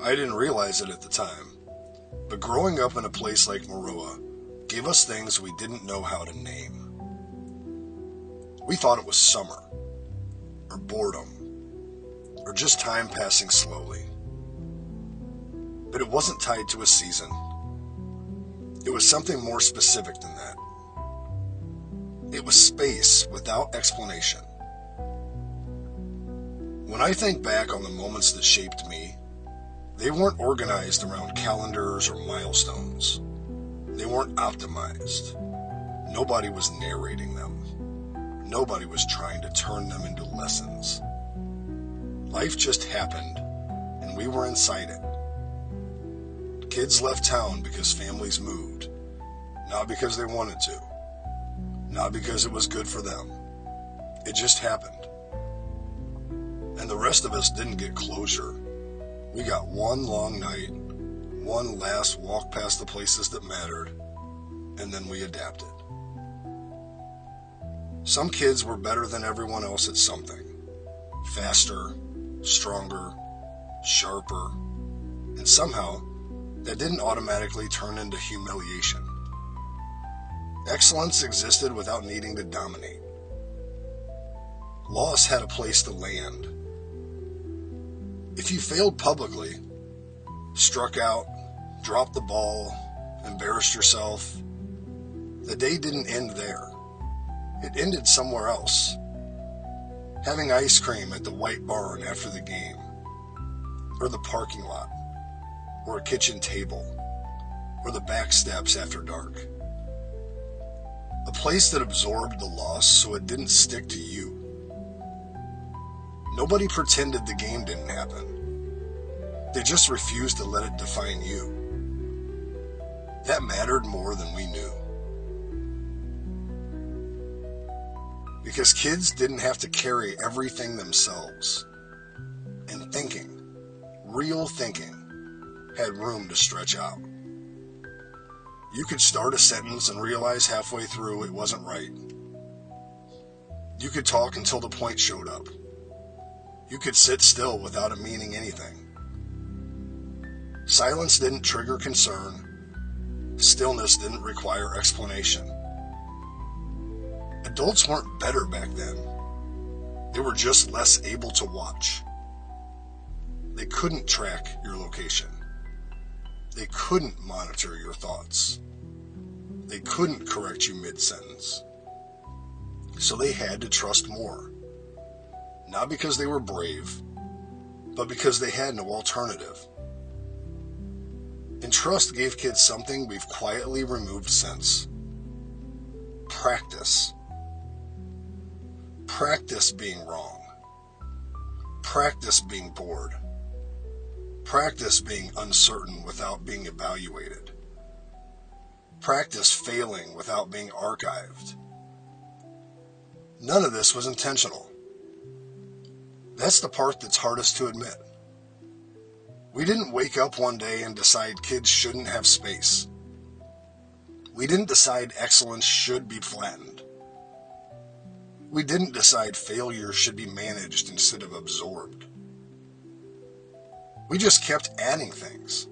I didn't realize it at the time, but growing up in a place like Maroa gave us things we didn't know how to name. We thought it was summer, or boredom, or just time passing slowly. But it wasn't tied to a season. It was something more specific than that. It was space without explanation. When I think back on the moments that shaped me, they weren't organized around calendars or milestones. They weren't optimized. Nobody was narrating them. Nobody was trying to turn them into lessons. Life just happened, and we were inside it. Kids left town because families moved, not because they wanted to, not because it was good for them. It just happened. And the rest of us didn't get closure. We got one long night, one last walk past the places that mattered, and then we adapted. Some kids were better than everyone else at something. Faster, stronger, sharper, and somehow that didn't automatically turn into humiliation. Excellence existed without needing to dominate. Loss had a place to land. If you failed publicly, struck out, dropped the ball, embarrassed yourself, the day didn't end there. It ended somewhere else. Having ice cream at the White Barn after the game, or the parking lot, or a kitchen table, or the back steps after dark. A place that absorbed the loss so it didn't stick to you. Nobody pretended the game didn't happen. They just refused to let it define you. That mattered more than we knew. Because kids didn't have to carry everything themselves. And thinking, real thinking, had room to stretch out. You could start a sentence and realize halfway through it wasn't right. You could talk until the point showed up. You could sit still without it meaning anything. Silence didn't trigger concern. Stillness didn't require explanation. Adults weren't better back then. They were just less able to watch. They couldn't track your location. They couldn't monitor your thoughts. They couldn't correct you mid-sentence. So they had to trust more. Not because they were brave, but because they had no alternative. And trust gave kids something we've quietly removed since. Practice. Practice being wrong. Practice being bored. Practice being uncertain without being evaluated. Practice failing without being archived. None of this was intentional. That's the part that's hardest to admit. We didn't wake up one day and decide kids shouldn't have space. We didn't decide excellence should be flattened. We didn't decide failure should be managed instead of absorbed. We just kept adding things.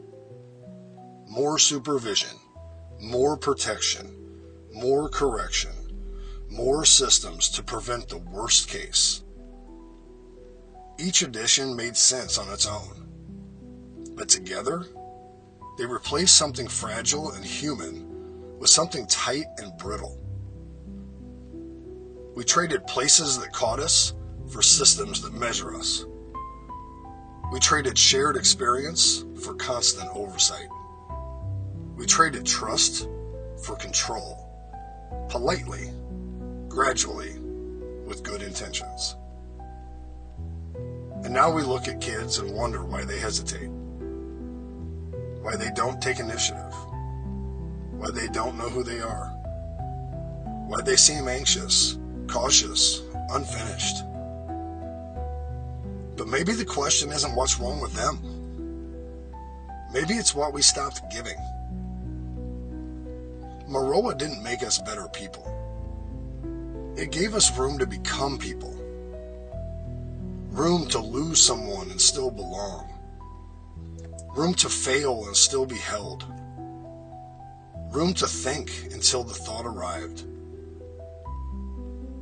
More supervision, more protection, more correction, more systems to prevent the worst case. Each addition made sense on its own. But together, they replaced something fragile and human with something tight and brittle. We traded places that caught us for systems that measure us. We traded shared experience for constant oversight. We traded trust for control, politely, gradually, with good intentions. And now we look at kids and wonder why they hesitate, why they don't take initiative, why they don't know who they are, why they seem anxious, cautious, unfinished. But maybe the question isn't what's wrong with them. Maybe it's what we stopped giving. Maroa didn't make us better people. It gave us room to become people. Room to lose someone and still belong. room to fail and still be held, room to think until the thought arrived.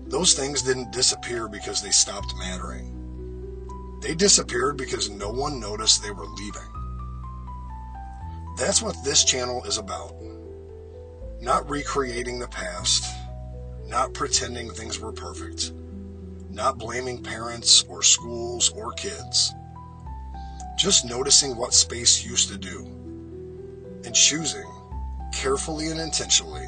Those things didn't disappear because they stopped mattering. They disappeared because no one noticed they were leaving. That's what this channel is about. Not recreating the past, not pretending things were perfect, not blaming parents or schools or kids. Just noticing what space used to do and choosing, carefully and intentionally,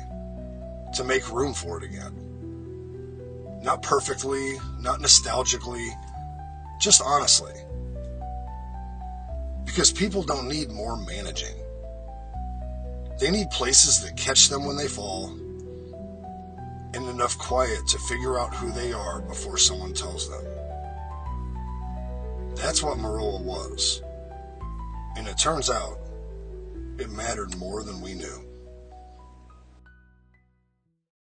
to make room for it again. Not perfectly, not nostalgically, just honestly. Because people don't need more managing. They need places that catch them when they fall, and enough quiet to figure out who they are before someone tells them. That's what Maroa was. And it turns out, it mattered more than we knew.